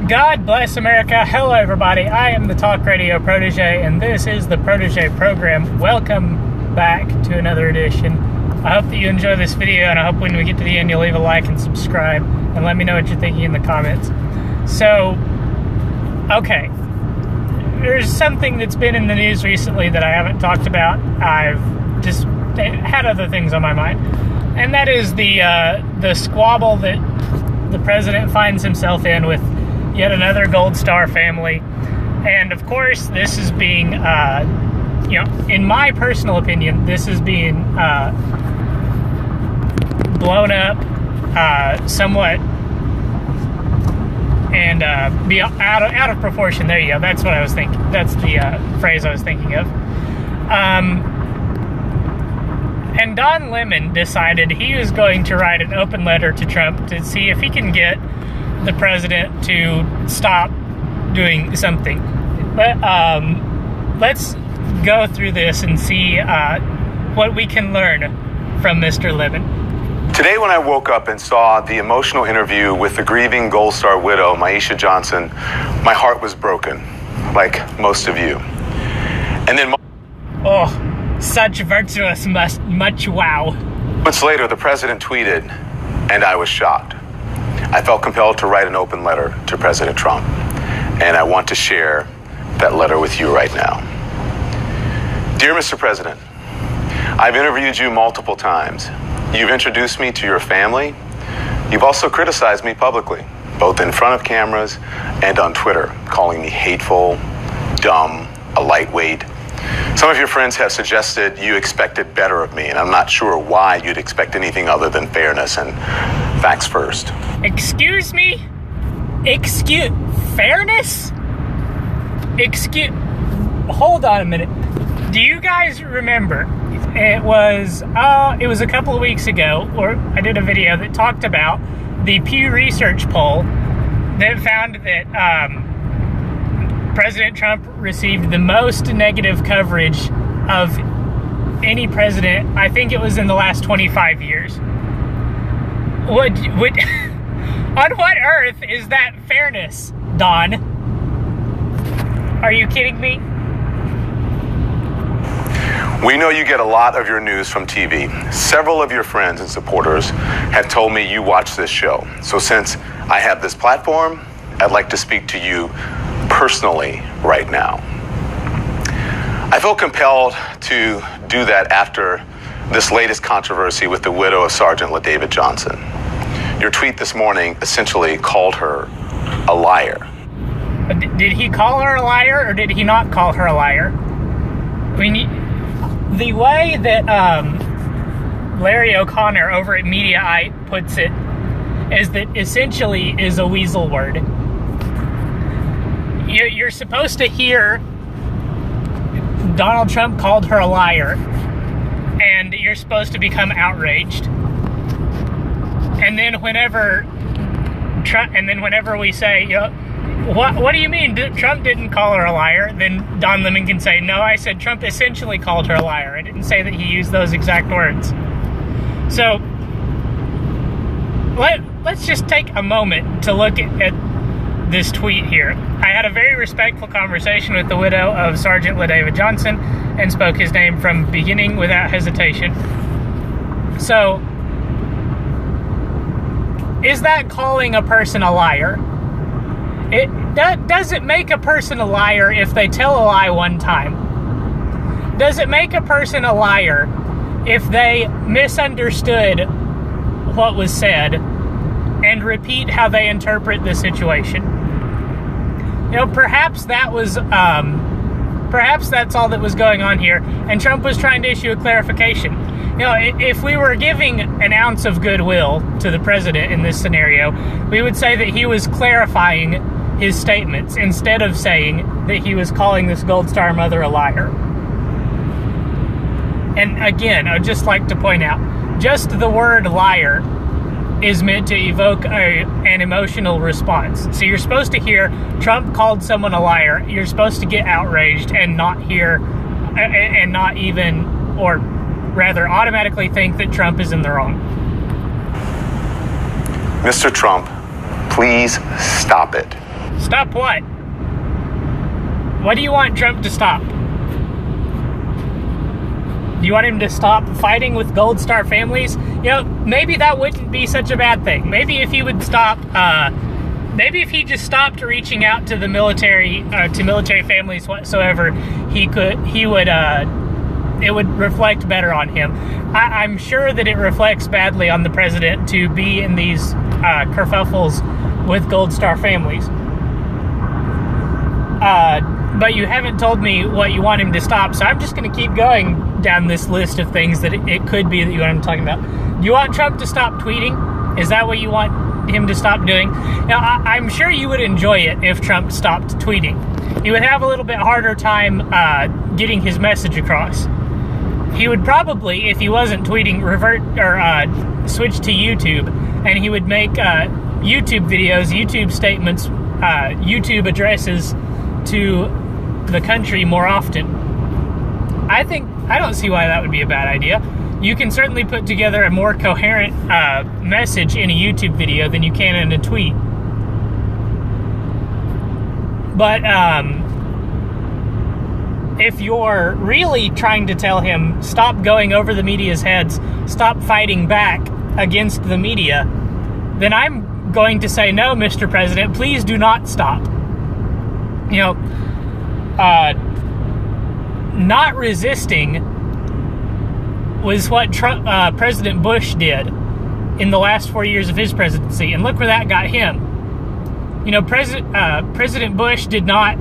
God bless America. Hello, everybody. I am the Talk Radio Protege, and this is the Protege program. Welcome back to another edition. I hope that you enjoy this video, and I hope when we get to the end, you'll leave a like and subscribe, and let me know what you're thinking in the comments. So, okay. There's something that's been in the news recently that I haven't talked about. I've just had other things on my mind. And that is the squabble that the president finds himself in with yet another Gold Star family. And of course, this is being, in my personal opinion, this is being blown up somewhat and be out of proportion. There you go. That's what I was thinking. That's the phrase I was thinking of. And Don Lemon decided he was going to write an open letter to Trump to see if he can get the president to stop doing something. But let's go through this and see what we can learn from Mr. Lemon. Today when I woke up and saw the emotional interview with the grieving Gold Star widow, Maisha Johnson, my heart was broken, like most of you. And then such virtuous much wow. Months later, the president tweeted, and I was shocked. I felt compelled to write an open letter to President Trump, and I want to share that letter with you right now. Dear Mr. President, I've interviewed you multiple times. You've introduced me to your family. You've also criticized me publicly, both in front of cameras and on Twitter, calling me hateful, dumb, a lightweight. Some of your friends have suggested you expected better of me, and I'm not sure why you'd expect anything other than fairness and facts first. Excuse me? Fairness? Hold on a minute. Do you guys remember? It was a couple of weeks ago, or I did a video that talked about the Pew Research poll that found that President Trump received the most negative coverage of any president. I think it was in the last 25 years. On what earth is that fairness, Don? Are you kidding me? We know you get a lot of your news from TV. Several of your friends and supporters have told me you watch this show. So since I have this platform, I'd like to speak to you personally right now. I feel compelled to do that after this latest controversy with the widow of Sergeant LaDavid Johnson. Your tweet this morning essentially called her a liar. Did he call her a liar, or did he not call her a liar? I mean, the way that Larry O'Connor over at Mediaite puts it is that essentially is a weasel word. You're supposed to hear Donald Trump called her a liar, and you're supposed to become outraged. And then whenever we say, what do you mean? Trump didn't call her a liar? Then Don Lemon can say, no, I said Trump essentially called her a liar. I didn't say that he used those exact words. So let's just take a moment to look at this tweet here. I had a very respectful conversation with the widow of Sergeant LaDavid Johnson and spoke his name from beginning without hesitation. So, is that calling a person a liar? Does it make a person a liar if they tell a lie one time? Does it make a person a liar if they misunderstood what was said and repeat how they interpret the situation? Perhaps that was, perhaps that's all that was going on here, and Trump was trying to issue a clarification. If we were giving an ounce of goodwill to the president in this scenario, we would say that he was clarifying his statements instead of saying that he was calling this Gold Star mother a liar. And again, I'd just like to point out, just the word liar is meant to evoke an emotional response. So you're supposed to hear Trump called someone a liar. You're supposed to get outraged and not hear, and not even, or rather automatically think that Trump is in the wrong. Mr. Trump, please stop it. Stop what? What do you want Trump to stop? Do you want him to stop fighting with Gold Star families? You know, maybe that wouldn't be such a bad thing. Maybe if he would stop, maybe if he just stopped reaching out to the military, to military families whatsoever, it would reflect better on him. I'm sure that it reflects badly on the president to be in these kerfuffles with Gold Star families. But you haven't told me what you want him to stop, so I'm just going to keep going down this list of things that it could be that you want him talking about. Do you want Trump to stop tweeting? Is that what you want him to stop doing? Now, I'm sure you would enjoy it if Trump stopped tweeting. He would have a little bit harder time getting his message across. He would probably, if he wasn't tweeting, revert or switch to YouTube, and he would make YouTube videos, YouTube statements, YouTube addresses to the country more often. I don't see why that would be a bad idea. You can certainly put together a more coherent message in a YouTube video than you can in a tweet. But if you're really trying to tell him, stop going over the media's heads, stop fighting back against the media, then I'm going to say, no, Mr. President, please do not stop. You know, not resisting was what President Bush did in the last 4 years of his presidency, and look where that got him. You know, President Bush did not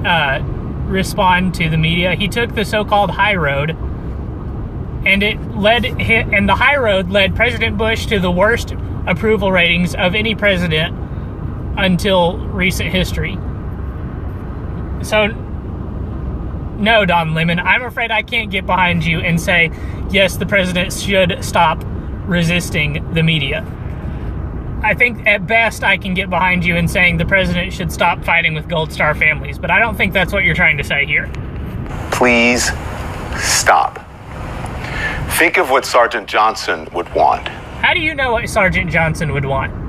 respond to the media. He took the so-called high road, and the high road led President Bush to the worst approval ratings of any president until recent history. So, no, Don Lemon, I'm afraid I can't get behind you and say, yes, the president should stop resisting the media. I think at best I can get behind you in saying the president should stop fighting with Gold Star families, but I don't think that's what you're trying to say here. Please stop. Think of what Sergeant Johnson would want. How do you know what Sergeant Johnson would want?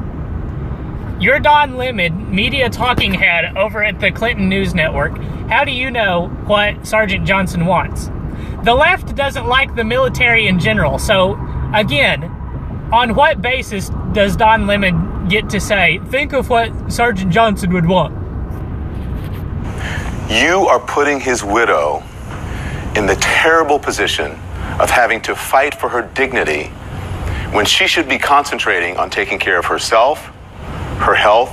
You're Don Lemon, media talking head over at the Clinton News Network. How do you know what Sergeant Johnson wants? The left doesn't like the military in general, so again, on what basis does Don Lemon get to say, think of what Sergeant Johnson would want? You are putting his widow in the terrible position of having to fight for her dignity when she should be concentrating on taking care of herself, her health,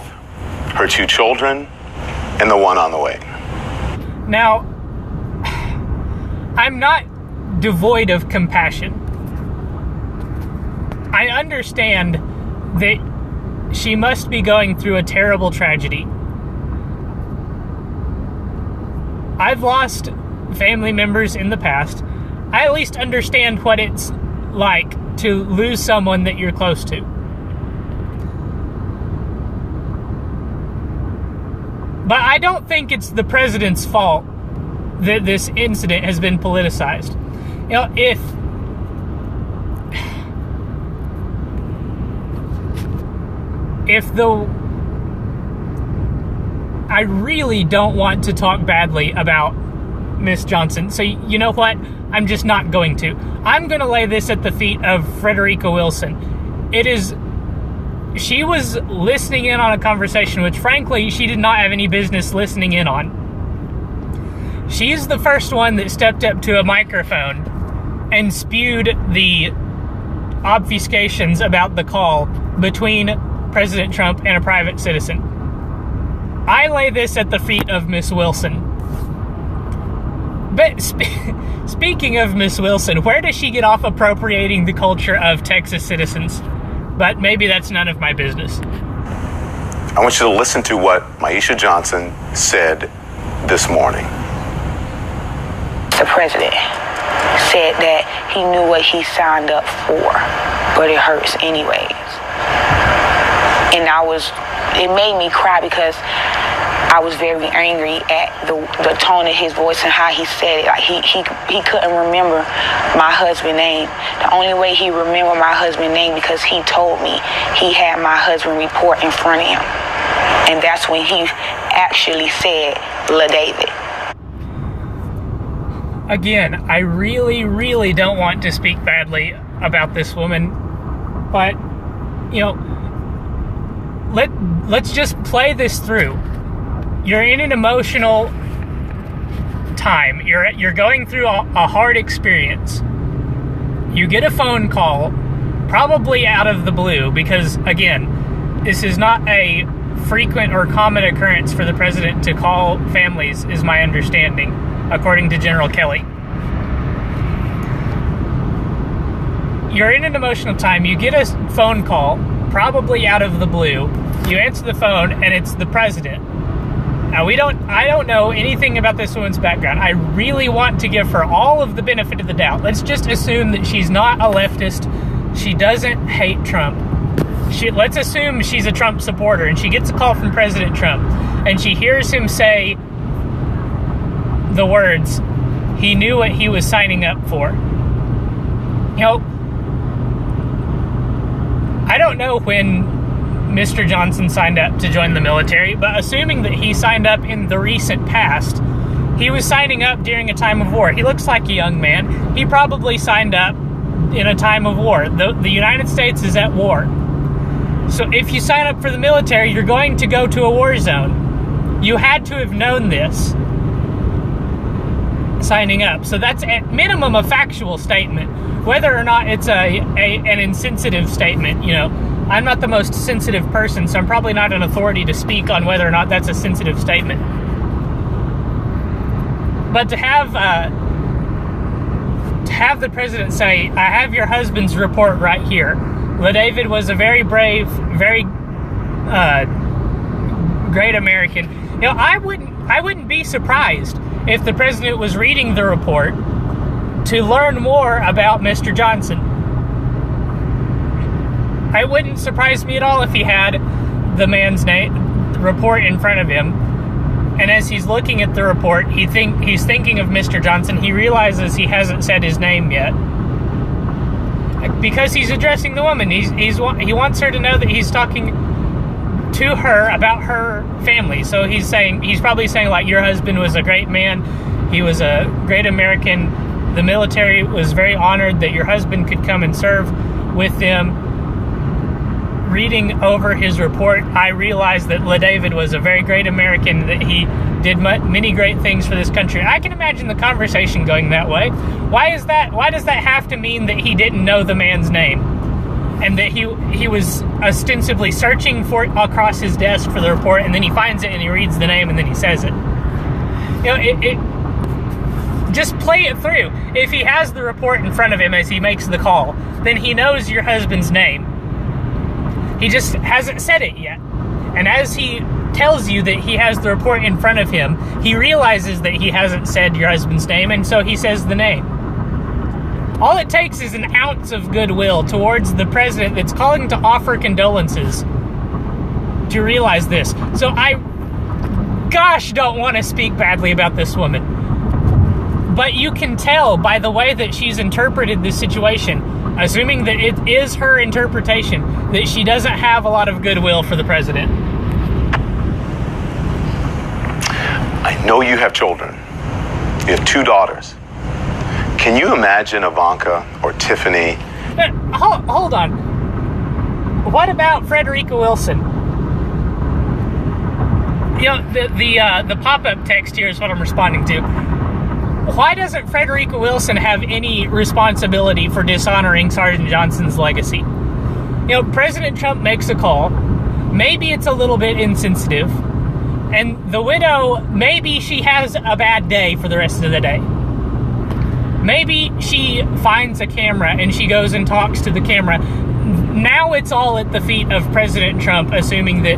her 2 children, and the one on the way. Now, I'm not devoid of compassion. I understand that she must be going through a terrible tragedy. I've lost family members in the past. I at least understand what it's like to lose someone that you're close to. But I don't think it's the president's fault that this incident has been politicized. You know, I really don't want to talk badly about Miss Johnson, so you know what? I'm just not going to. I'm going to lay this at the feet of Frederica Wilson. She was listening in on a conversation which, frankly, she did not have any business listening in on. She's the first one that stepped up to a microphone and spewed the obfuscations about the call between President Trump and a private citizen. I lay this at the feet of Miss Wilson. But speaking of Miss Wilson, where does she get off appropriating the culture of Texas citizens? But maybe that's none of my business. I want you to listen to what Maisha Johnson said this morning. The president said that he knew what he signed up for, but it hurts anyways. And it made me cry because I was very angry at the tone of his voice and how he said it. Like he couldn't remember my husband's name. The only way he remembered my husband's name because he told me he had my husband report in front of him. And that's when he actually said, LaDavid. Again, I really, really don't want to speak badly about this woman, but, you know, let's just play this through. You're in an emotional time. You're going through a hard experience. You get a phone call, probably out of the blue, because, again, this is not a frequent or common occurrence for the president to call families, is my understanding, according to General Kelly. You're in an emotional time. You get a phone call, probably out of the blue. You answer the phone, and it's the president. Now, I don't know anything about this woman's background. I really want to give her all of the benefit of the doubt. Let's just assume that she's not a leftist. She doesn't hate Trump. Let's assume she's a Trump supporter, and she gets a call from President Trump, and she hears him say the words, he knew what he was signing up for. You know, I don't know when Mr. Johnson signed up to join the military, but assuming that he signed up in the recent past, he was signing up during a time of war. He looks like a young man. He probably signed up in a time of war. The United States is at war. So if you sign up for the military, you're going to go to a war zone. You had to have known this signing up. So that's at minimum a factual statement. Whether or not it's an insensitive statement, you know, I'm not the most sensitive person, so I'm probably not an authority to speak on whether or not that's a sensitive statement. But to have the president say, I have your husband's report right here. LaDavid was a very brave, very great American. You know, I wouldn't be surprised if the president was reading the report to learn more about Mr. Johnson. It wouldn't surprise me at all if he had the man's report in front of him, and as he's looking at the report, he's thinking of Mr. Johnson. He realizes he hasn't said his name yet, because he's addressing the woman. He wants her to know that he's talking to her about her family. So he's probably saying, like, your husband was a great man. He was a great American. The military was very honored that your husband could come and serve with them. Reading over his report, I realized that LaDavid was a very great American, that he did many great things for this country. I can imagine the conversation going that way. Why is that? Why does that have to mean that he didn't know the man's name? And that he was ostensibly searching for it across his desk for the report, and then he finds it and he reads the name and then he says it. You know, just play it through. If he has the report in front of him as he makes the call, then he knows your husband's name. He just hasn't said it yet. And as he tells you that he has the report in front of him, he realizes that he hasn't said your husband's name, and so he says the name. All it takes is an ounce of goodwill towards the president that's calling to offer condolences to realize this. So I, don't want to speak badly about this woman. But you can tell by the way that she's interpreted this situation, assuming that it is her interpretation, that she doesn't have a lot of goodwill for the president. I know you have children. You have 2 daughters. Can you imagine Ivanka or Tiffany? Hold on. What about Frederica Wilson? You know, the pop-up text here is what I'm responding to. Why doesn't Frederica Wilson have any responsibility for dishonoring Sergeant Johnson's legacy? You know, President Trump makes a call. Maybe it's a little bit insensitive. And the widow, maybe she has a bad day for the rest of the day. Maybe she finds a camera and she goes and talks to the camera. Now it's all at the feet of President Trump, assuming that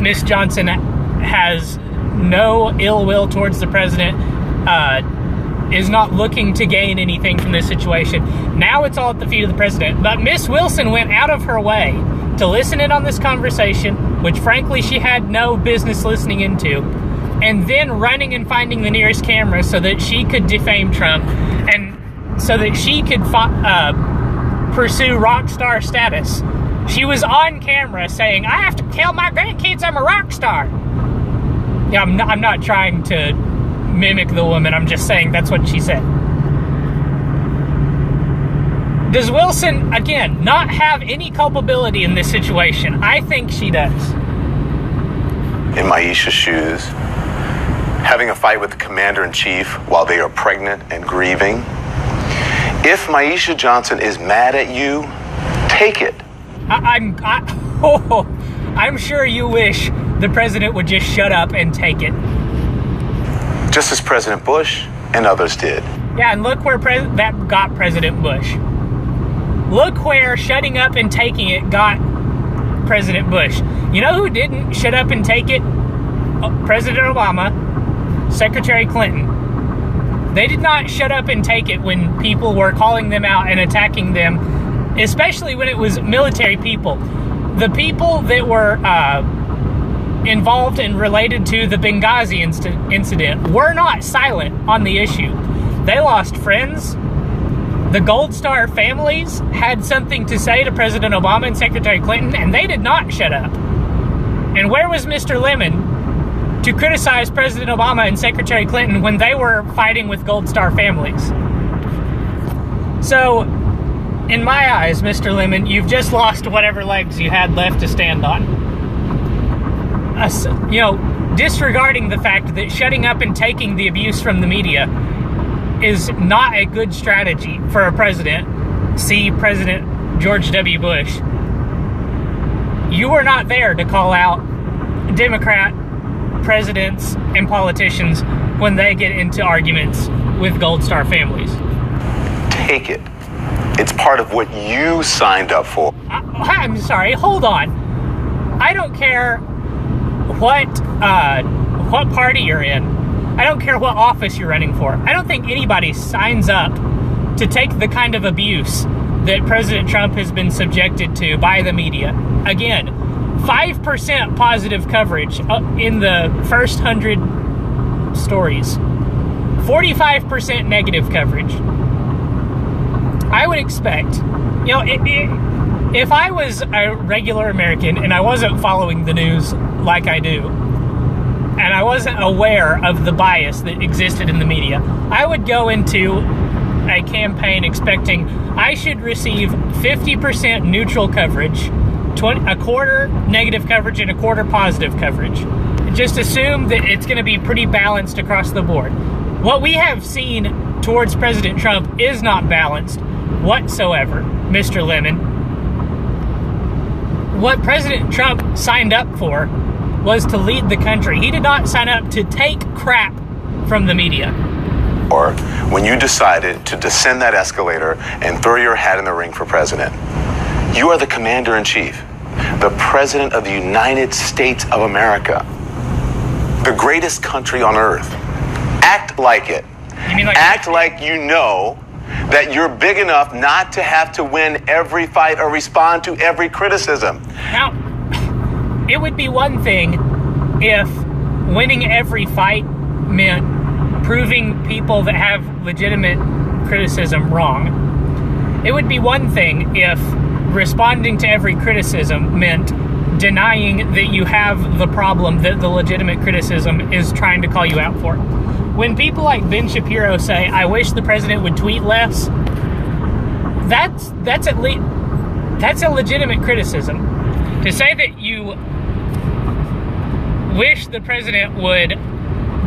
Miss Johnson has no ill will towards the president, is not looking to gain anything from this situation. Now it's all at the feet of the president. But Miss Wilson went out of her way to listen in on this conversation, which frankly she had no business listening into, and then running and finding the nearest camera so that she could defame Trump, and so that she could pursue rock star status She was on camera saying, I have to tell my grandkids I'm a rock star. Yeah, I'm not trying to mimic the woman. I'm just saying that's what she said. Does Wilson, again, not have any culpability in this situation? I think she does. In Maisha's shoes, having a fight with the commander-in-chief while they are pregnant and grieving. If Maisha Johnson is mad at you, take it. I'm sure you wish the president would just shut up and take it. Just as President Bush and others did. Yeah, and look where that got President Bush. Look where shutting up and taking it got President Bush. You know who didn't shut up and take it? President Obama, Secretary Clinton. They did not shut up and take it when people were calling them out and attacking them, especially when it was military people. The people that were involved and related to the Benghazi incident were not silent on the issue. They lost friends. The Gold Star families had something to say to President Obama and Secretary Clinton, and they did not shut up. And where was Mr. Lemon to criticize President Obama and Secretary Clinton when they were fighting with Gold Star families? So, in my eyes, Mr. Lemon, you've just lost whatever legs you had left to stand on. Disregarding the fact that shutting up and taking the abuse from the media is not a good strategy for a president. See President George W. Bush. You were not there to call out Democrat presidents and politicians when they get into arguments with Gold Star families. Take it. It's part of what you signed up for. I'm sorry, hold on. I don't care what party you're in. I don't care what office you're running for. I don't think anybody signs up to take the kind of abuse that President Trump has been subjected to by the media. Again, 5% positive coverage in the first 100 stories. 45% negative coverage. I would expect, if I was a regular American and I wasn't following the news like I do, and I wasn't aware of the bias that existed in the media, I would go into a campaign expecting I should receive 50% neutral coverage, a quarter negative coverage, and a quarter positive coverage. Just assume that it's going to be pretty balanced across the board. What we have seen towards President Trump is not balanced whatsoever, Mr. Lemon. What President Trump signed up for was to lead the country. He did not sign up to take crap from the media. Or when you decided to descend that escalator and throw your hat in the ring for president. You are the commander-in-chief, the president of the United States of America, the greatest country on earth. Act like it. You mean Act like you know that you're big enough not to have to win every fight or respond to every criticism. Now, it would be one thing if winning every fight meant proving people that have legitimate criticism wrong. It would be one thing if responding to every criticism meant denying that you have the problem that the legitimate criticism is trying to call you out for. When people like Ben Shapiro say, I wish the president would tweet less, that's a legitimate criticism. To say that you wish the president would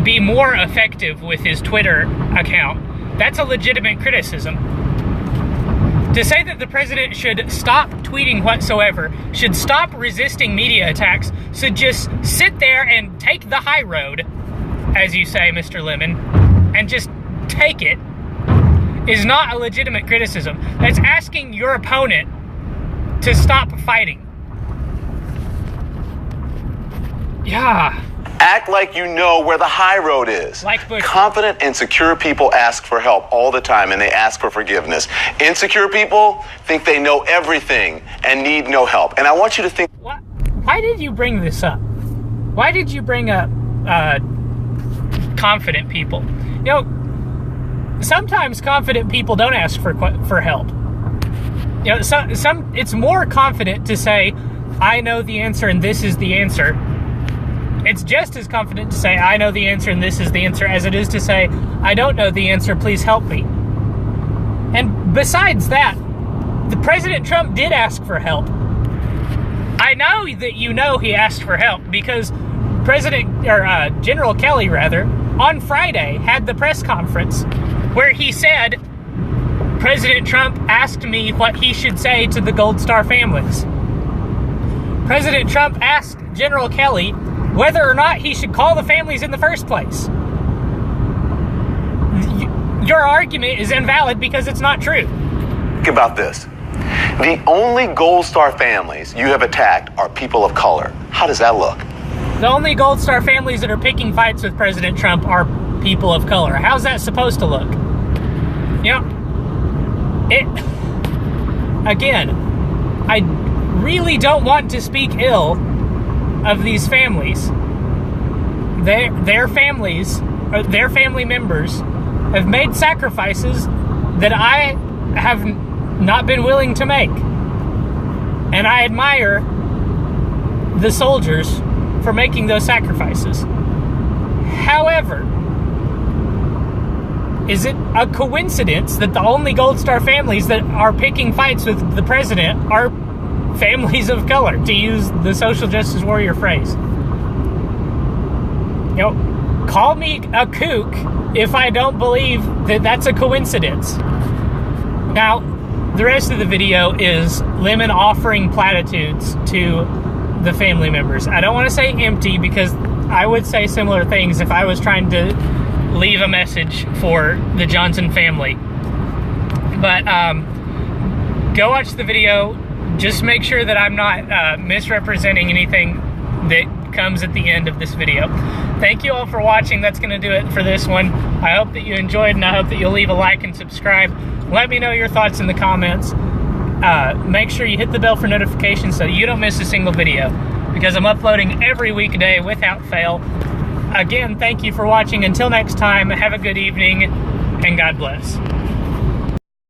be more effective with his Twitter account, that's a legitimate criticism. To say that the president should stop tweeting whatsoever, should stop resisting media attacks, should just sit there and take the high road, as you say, Mr. Lemon, and just take it, is not a legitimate criticism. That's asking your opponent to stop fighting. Yeah. Act like you know where the high road is. Like Bush. Confident and secure people ask for help all the time, and they ask for forgiveness. Insecure people think they know everything and need no help. And I want you to think... Why did you bring this up? Why did you bring up confident people? Sometimes confident people don't ask for help. You know, it's more confident to say, I know the answer and this is the answer. It's just as confident to say, I know the answer and this is the answer, as it is to say, I don't know the answer, please help me. And besides that, the President Trump did ask for help. I know that you know he asked for help because General Kelly, on Friday had the press conference where he said, President Trump asked me what he should say to the Gold Star families. President Trump asked General Kelly whether or not he should call the families in the first place. Your argument is invalid because it's not true. Think about this. The only Gold Star families you have attacked are people of color. How does that look? The only Gold Star families that are picking fights with President Trump are people of color. How's that supposed to look? You know, again, I really don't want to speak ill of these families. Their families, or their family members, have made sacrifices that I have not been willing to make. And I admire the soldiers for making those sacrifices. However, is it a coincidence that the only Gold Star families that are picking fights with the president are families of color, to use the social justice warrior phrase? You know, call me a kook if I don't believe that that's a coincidence. Now, the rest of the video is Lemon offering platitudes to the family members. I don't want to say empty because I would say similar things if I was trying to leave a message for the Johnson family. But go watch the video. Just make sure that I'm not misrepresenting anything that comes at the end of this video. Thank you all for watching. That's going to do it for this one. I hope that you enjoyed, and I hope that you'll leave a like and subscribe. Let me know your thoughts in the comments. Make sure you hit the bell for notifications so you don't miss a single video, because I'm uploading every weekday without fail. Again, thank you for watching. Until next time, have a good evening, and God bless.